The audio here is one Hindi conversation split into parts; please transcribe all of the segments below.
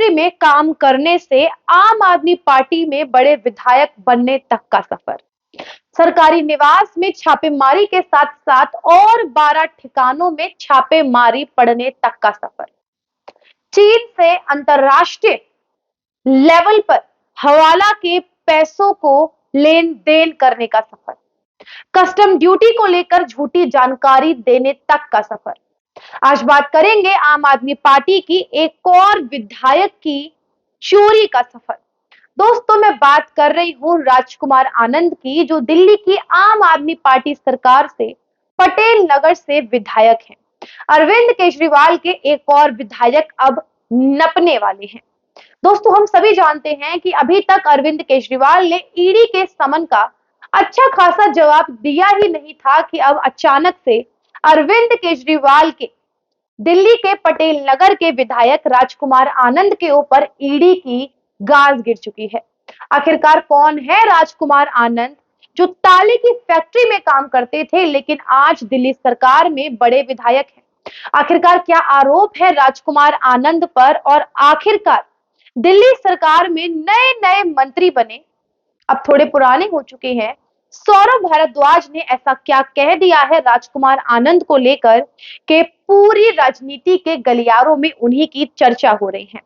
मिनिस्ट्री में काम करने से आम आदमी पार्टी में बड़े विधायक बनने तक का सफर, सरकारी निवास में छापेमारी के साथ साथ और 12 ठिकानों में छापेमारी पड़ने तक का सफर, चीन से अंतरराष्ट्रीय लेवल पर हवाला के पैसों को लेन देन करने का सफर, कस्टम ड्यूटी को लेकर झूठी जानकारी देने तक का सफर। आज बात करेंगे आम आदमी पार्टी की एक और विधायक की चोरी का सफर। दोस्तों, मैं बात कर रही हूं राजकुमार आनंद की, जो दिल्ली की आम आदमी पार्टी सरकार से पटेल नगर से विधायक हैं। अरविंद केजरीवाल के एक और विधायक अब नपने वाले हैं। दोस्तों, हम सभी जानते हैं कि अभी तक अरविंद केजरीवाल ने ईडी के समन का अच्छा खासा जवाब दिया ही नहीं था कि अब अचानक से अरविंद केजरीवाल के दिल्ली के पटेल नगर के विधायक राजकुमार आनंद के ऊपर ईडी की गाज गिर चुकी है। आखिरकार कौन है राजकुमार आनंद, जो ताले की फैक्ट्री में काम करते थे लेकिन आज दिल्ली सरकार में बड़े विधायक हैं? आखिरकार क्या आरोप है राजकुमार आनंद पर, और आखिरकार दिल्ली सरकार में नए नए मंत्री बने, अब थोड़े पुराने हो चुके हैं, सौरभ भारद्वाज ने ऐसा क्या कह दिया है राजकुमार आनंद को लेकर कि पूरी राजनीति के गलियारों में उन्हीं की चर्चा हो रही है।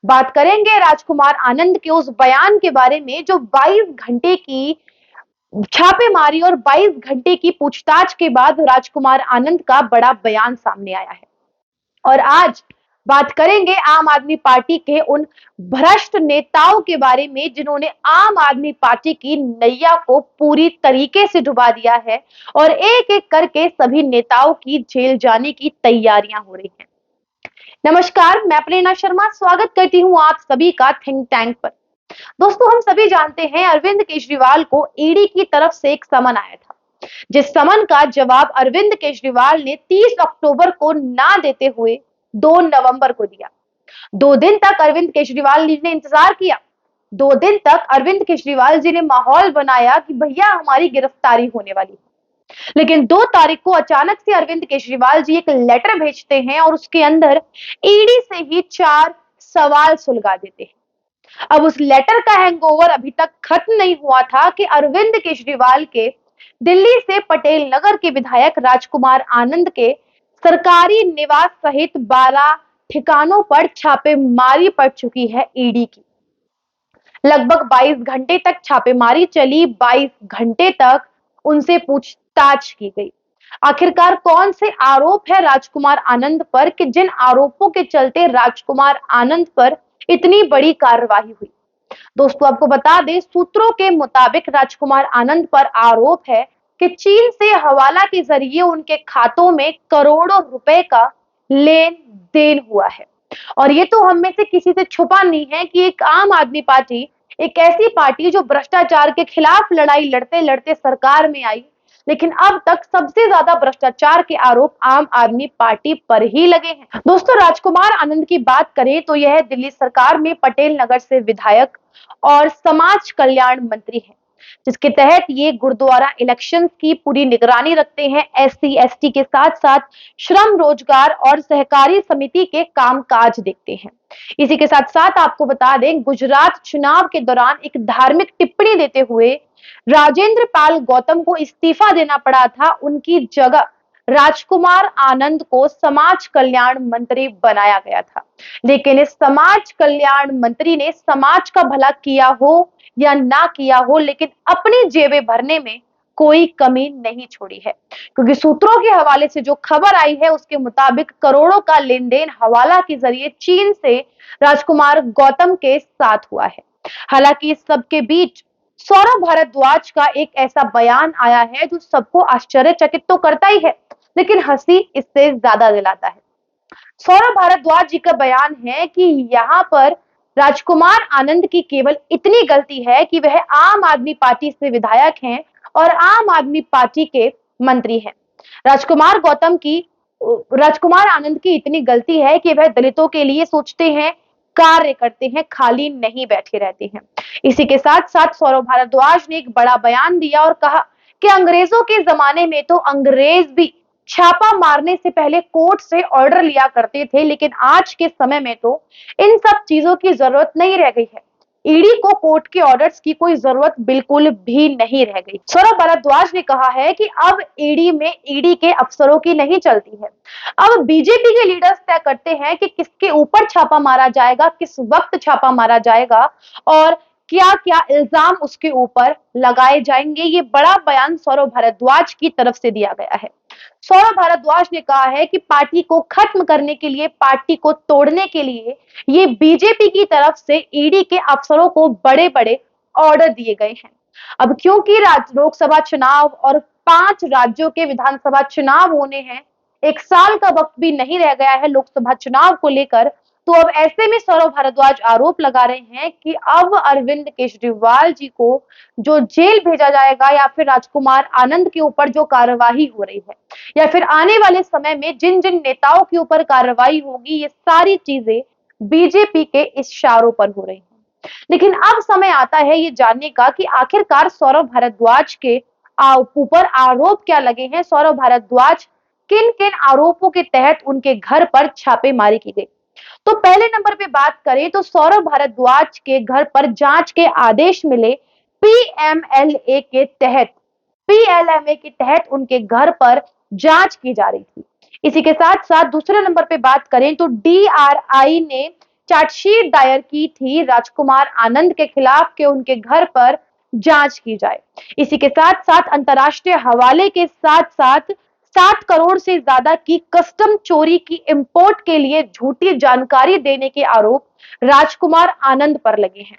बात करेंगे राजकुमार आनंद के उस बयान के बारे में जो 22 घंटे की छापेमारी और 22 घंटे की पूछताछ के बाद राजकुमार आनंद का बड़ा बयान सामने आया है। और आज बात करेंगे आम आदमी पार्टी के उन भ्रष्ट नेताओं के बारे में जिन्होंने आम आदमी पार्टी की नैया को पूरी तरीके से डुबा दिया है और एक एक करके सभी नेताओं की जेल जाने की तैयारियां हो रही हैं। नमस्कार, मैं प्रेरणा शर्मा स्वागत करती हूं आप सभी का थिंक टैंक पर। दोस्तों, हम सभी जानते हैं अरविंद केजरीवाल को ईडी की तरफ से एक समन आया था, जिस समन का जवाब अरविंद केजरीवाल ने 30 अक्टूबर को ना देते हुए 2 नवंबर को दिया। 2 दिन तक अरविंद केजरीवाल जी ने इंतजार किया। 2 दिन तक अरविंद केजरीवाल जी ने माहौल बनाया कि भैया हमारी गिरफ्तारी होने वाली है। लेकिन 2 तारीख को अचानक से अरविंद केजरीवाल जी एक लेटर भेजते हैं और उसके अंदर ईडी से ही 4 सवाल सुलगा देते हैं। अब उस लेटर का हैंगओवर अभी तक खत्म नहीं हुआ था कि अरविंद केजरीवाल के दिल्ली से पटेल नगर के विधायक राजकुमार आनंद के सरकारी निवास सहित 12 ठिकानों पर छापेमारी पड़ चुकी है ईडी की। लगभग 22 घंटे तक छापेमारी चली, 22 घंटे तक उनसे पूछताछ की गई। आखिरकार कौन से आरोप है राजकुमार आनंद पर कि जिन आरोपों के चलते राजकुमार आनंद पर इतनी बड़ी कार्रवाई हुई? दोस्तों, आपको बता दें, सूत्रों के मुताबिक राजकुमार आनंद पर आरोप है कि चीन से हवाला के जरिए उनके खातों में करोड़ों रुपए का लेन देन हुआ है। और ये तो हम में से किसी से छुपा नहीं है कि एक आम आदमी पार्टी एक ऐसी पार्टी जो भ्रष्टाचार के खिलाफ लड़ाई लड़ते लड़ते सरकार में आई, लेकिन अब तक सबसे ज्यादा भ्रष्टाचार के आरोप आम आदमी पार्टी पर ही लगे हैं। दोस्तों, राजकुमार आनंद की बात करें तो यह दिल्ली सरकार में पटेल नगर से विधायक और समाज कल्याण मंत्री है, जिसके तहत ये गुरुद्वारा इलेक्शंस की पूरी निगरानी रखते हैं। एससी एसटी के साथ साथ श्रम रोजगार और सहकारी समिति के कामकाज देखते हैं। इसी के साथ साथ आपको बता दें, गुजरात चुनाव के दौरान एक धार्मिक टिप्पणी देते हुए राजेंद्र पाल गौतम को इस्तीफा देना पड़ा था। उनकी जगह राजकुमार आनंद को समाज कल्याण मंत्री बनाया गया था। लेकिन इस समाज कल्याण मंत्री ने समाज का भला किया हो या ना किया हो, लेकिन अपनी जेबें भरने में कोई कमी नहीं छोड़ी है, क्योंकि सूत्रों के हवाले से जो खबर आई है उसके मुताबिक करोड़ों का लेन देन हवाला के जरिए चीन से राजकुमार गौतम के साथ हुआ है। हालांकि इस सब के बीच सौरभ भारद्वाज का एक ऐसा बयान आया है जो सबको आश्चर्यचकित तो करता ही है, लेकिन हंसी इससे ज्यादा दिलाता है। सौरभ भारद्वाज जी का बयान है कि यहाँ पर राजकुमार आनंद की केवल इतनी गलती है कि वह आम आदमी पार्टी से विधायक हैं और आम आदमी पार्टी के मंत्री हैं। राजकुमार आनंद की इतनी गलती है कि वह दलितों के लिए सोचते हैं, कार्य करते हैं, खाली नहीं बैठे रहते हैं। इसी के साथ साथ सौरभ भारद्वाज ने एक बड़ा बयान दिया और कहा कि अंग्रेजों के जमाने में तो अंग्रेज भी छापा मारने से पहले कोर्ट से ऑर्डर लिया करते थे, लेकिन आज के समय में तो इन सब चीजों की जरूरत नहीं रह गई है। ईडी को कोर्ट के ऑर्डर्स की कोई जरूरत बिल्कुल भी नहीं रह गई। सौरभ भारद्वाज ने कहा है कि अब ईडी में ईडी के अफसरों की नहीं चलती है। अब बीजेपी के लीडर्स तय करते हैं कि किसके ऊपर छापा मारा जाएगा, किस वक्त छापा मारा जाएगा और क्या क्या इल्जाम उसके ऊपर लगाए जाएंगे। ये बड़ा बयान सौरभ भारद्वाज की तरफ से दिया गया है। सौरभ भारद्वाज ने कहा है कि पार्टी को खत्म करने के लिए, पार्टी को तोड़ने के लिए ये बीजेपी की तरफ से ईडी के अफसरों को बड़े बड़े ऑर्डर दिए गए हैं। अब क्योंकि लोकसभा चुनाव और 5 राज्यों के विधानसभा चुनाव होने हैं, 1 साल का वक्त भी नहीं रह गया है लोकसभा चुनाव को लेकर, तो अब ऐसे में सौरभ भारद्वाज आरोप लगा रहे हैं कि अब अरविंद केजरीवाल जी को जो जेल भेजा जाएगा या फिर राजकुमार आनंद के ऊपर जो कार्रवाई हो रही है या फिर आने वाले समय में जिन जिन नेताओं के ऊपर कार्रवाई होगी, ये सारी चीजें बीजेपी के इशारों पर हो रही हैं। लेकिन अब समय आता है ये जानने का कि आखिरकार सौरभ भारद्वाज के ऊपर आरोप क्या लगे हैं, सौरभ भारद्वाज किन किन आरोपों के तहत उनके घर पर छापेमारी की गई। तो पहले नंबर पे बात करें तो सौरभ भारद्वाज के घर पर जांच के आदेश मिले पीएमएलए के तहत। पीएलएमए के तहत उनके घर पर जांच की जा रही थी। इसी के साथ साथ दूसरे नंबर पे बात करें तो डीआरआई ने चार्जशीट दायर की थी राजकुमार आनंद के खिलाफ के उनके घर पर जांच की जाए। इसी के साथ साथ अंतरराष्ट्रीय हवाले के साथ साथ 7 करोड़ से ज्यादा की कस्टम चोरी की इंपोर्ट के लिए झूठी जानकारी देने के आरोप राजकुमार आनंद पर लगे हैं।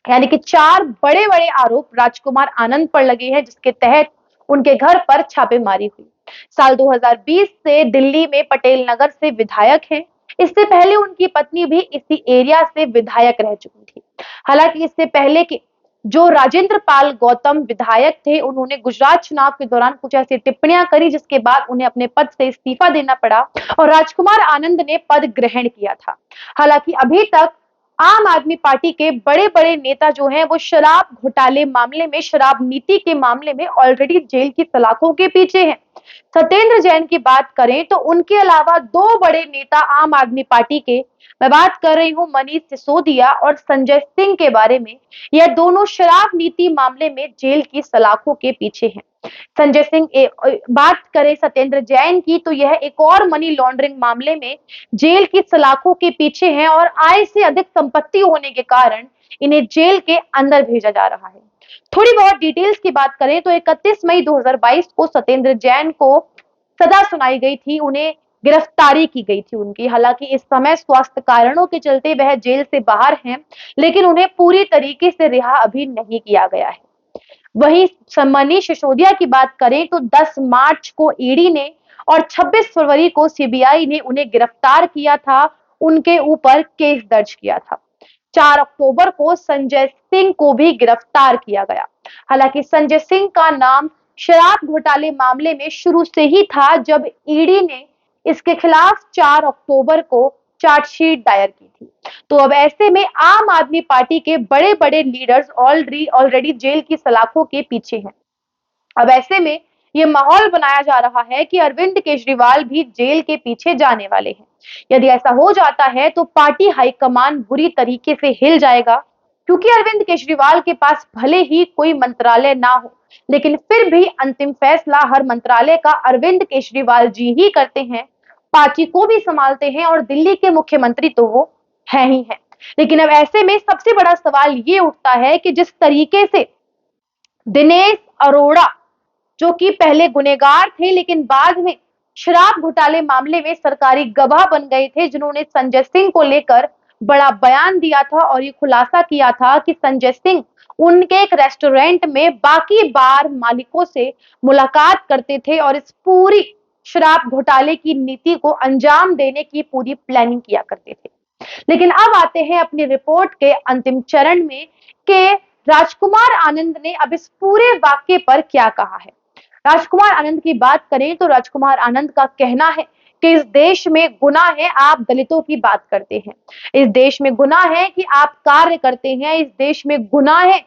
यानी कि 4 बड़े बड़े आरोप राजकुमार आनंद पर लगे हैं, जिसके तहत उनके घर पर छापेमारी हुई। साल 2020 से दिल्ली में पटेल नगर से विधायक हैं। इससे पहले उनकी पत्नी भी इसी एरिया से विधायक रह चुकी थी। हालांकि इससे पहले के जो राजेंद्र पाल गौतम विधायक थे, उन्होंने गुजरात चुनाव के दौरान कुछ ऐसी टिप्पणियां करी जिसके बाद उन्हें अपने पद से इस्तीफा देना पड़ा और राजकुमार आनंद ने पद ग्रहण किया था। हालांकि अभी तक आम आदमी पार्टी के बड़े बड़े नेता जो हैं वो शराब घोटाले मामले में, शराब नीति के मामले में ऑलरेडी जेल की सलाखों के पीछे हैं। सत्येंद्र जैन की बात करें तो उनके अलावा 2 बड़े नेता आम आदमी पार्टी के, मैं बात कर रही हूं मनीष सिसोदिया और संजय सिंह के बारे में, यह दोनों शराब नीति मामले में जेल की सलाखों के पीछे हैं। संजय सिंह बात करें सत्येंद्र जैन की तो यह एक और मनी लॉन्ड्रिंग मामले में जेल की सलाखों के पीछे हैं और आय से अधिक संपत्ति होने के कारण इन्हें जेल के अंदर भेजा जा रहा है। थोड़ी बहुत डिटेल्स की बात करें तो 31 मई 2022 को सत्येंद्र जैन को सजा सुनाई गई थी, उन्हें गिरफ्तारी की गई थी उनकी। हालांकि इस समय स्वास्थ्य कारणों के चलते वह जेल से बाहर हैं, लेकिन उन्हें पूरी तरीके से रिहा अभी नहीं किया गया है। वहीं मनीष सिसोदिया की बात करें तो 10 मार्च को ईडी ने और 26 फरवरी को सीबीआई ने उन्हें गिरफ्तार किया था, उनके ऊपर केस दर्ज किया था। 4 अक्टूबर को संजय सिंह को भी गिरफ्तार किया गया। हालांकि संजय सिंह का नाम शराब घोटाले मामले में शुरू से ही था, जब ईडी ने इसके खिलाफ 4 अक्टूबर को चार्जशीट दायर की थी। तो अब ऐसे में आम आदमी पार्टी के बड़े बड़े लीडर्स ऑलरेडी जेल की सलाखों के पीछे हैं। अब ऐसे में ये माहौल बनाया जा रहा है कि अरविंद केजरीवाल भी जेल के पीछे जाने वाले हैं। यदि ऐसा हो जाता है तो पार्टी हाईकमान बुरी तरीके से हिल जाएगा, क्योंकि अरविंद केजरीवाल के पास भले ही कोई मंत्रालय ना हो, लेकिन फिर भी अंतिम फैसला हर मंत्रालय का अरविंद केजरीवाल जी ही करते हैं, पार्टी को भी संभालते हैं और दिल्ली के मुख्यमंत्री तो वो है ही है। लेकिन अब ऐसे में सबसे बड़ा सवाल ये उठता है कि जिस तरीके से दिनेश अरोड़ा, जो कि पहले गुनहगार थे लेकिन बाद में शराब घोटाले मामले में सरकारी गवाह बन गए थे, जिन्होंने संजय सिंह को लेकर बड़ा बयान दिया था और ये खुलासा किया था कि संजय सिंह उनके एक रेस्टोरेंट में बाकी बार मालिकों से मुलाकात करते थे और इस पूरी शराब घोटाले की नीति को अंजाम देने की पूरी प्लानिंग किया करते थे। लेकिन अब आते हैं अपनी रिपोर्ट के अंतिम चरण में कि राजकुमार आनंद ने अब इस पूरे वाक्य पर क्या कहा है। राजकुमार आनंद की बात करें तो राजकुमार आनंद का कहना है कि इस देश में गुनाह है आप दलितों की बात करते हैं, इस देश में गुनाह है कि आप कार्य करते हैं, इस देश में गुनाह है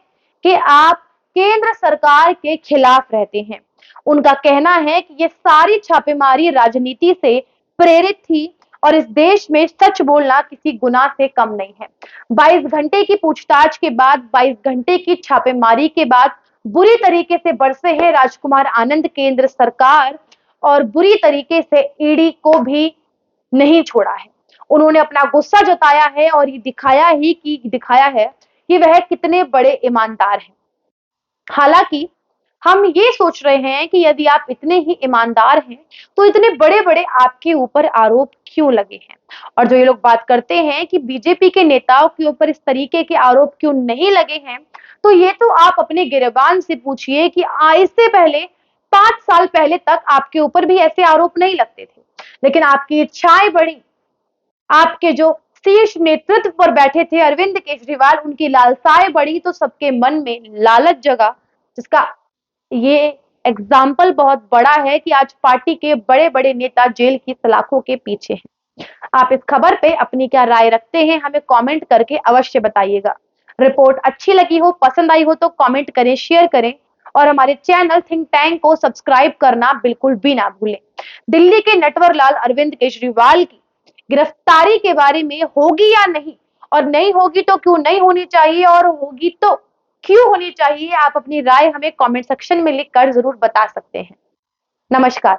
कि आप केंद्र सरकार के खिलाफ रहते हैं। उनका कहना है कि ये सारी छापेमारी राजनीति से प्रेरित थी और इस देश में सच बोलना किसी गुनाह से कम नहीं है। 22 घंटे की पूछताछ के बाद, 22 घंटे की छापेमारी के बाद बुरी तरीके से बरसे हैं राजकुमार आनंद केंद्र सरकार और बुरी तरीके से ईडी को भी नहीं छोड़ा है। उन्होंने अपना गुस्सा जताया है और ये दिखाया है कि वह कितने बड़े ईमानदार हैं। हालांकि हम ये सोच रहे हैं कि यदि आप इतने ही ईमानदार हैं तो इतने बड़े-बड़े आपके ऊपर आरोप क्यों लगे हैं? और जो ये लोग बात करते हैं कि बीजेपी के नेताओं के ऊपर इस तरीके के आरोप क्यों नहीं लगे हैं, तो ये तो आप अपने गिरेबान से पूछिए कि इससे पहले 5 साल पहले तक आपके ऊपर भी ऐसे आरोप नहीं लगते थे। लेकिन आपकी इच्छाएं बढ़ी, आपके जो शीर्ष नेतृत्व पर बैठे थे अरविंद केजरीवाल, उनकी लालसाएं बढ़ी तो सबके मन में लालच जगा, जिसका ये एग्जाम्पल बहुत बड़ा है कि आज पार्टी के बड़े-बड़े नेता जेल की सलाखों के पीछे हैं। आप इस खबर पे अपनी क्या राय रखते हैं, हमें कमेंट करके अवश्य बताइएगा। रिपोर्ट अच्छी लगी हो, पसंद आई हो तो कमेंट करें, शेयर करें और हमारे चैनल थिंक टैंक को सब्सक्राइब करना बिल्कुल भी ना भूलें। दिल्ली के नटवर लाल अरविंद केजरीवाल की गिरफ्तारी के बारे में होगी या नहीं, और नहीं होगी तो क्यों नहीं होनी चाहिए, और होगी तो क्यों होनी चाहिए, आप अपनी राय हमें कमेंट सेक्शन में लिखकर जरूर बता सकते हैं। नमस्कार।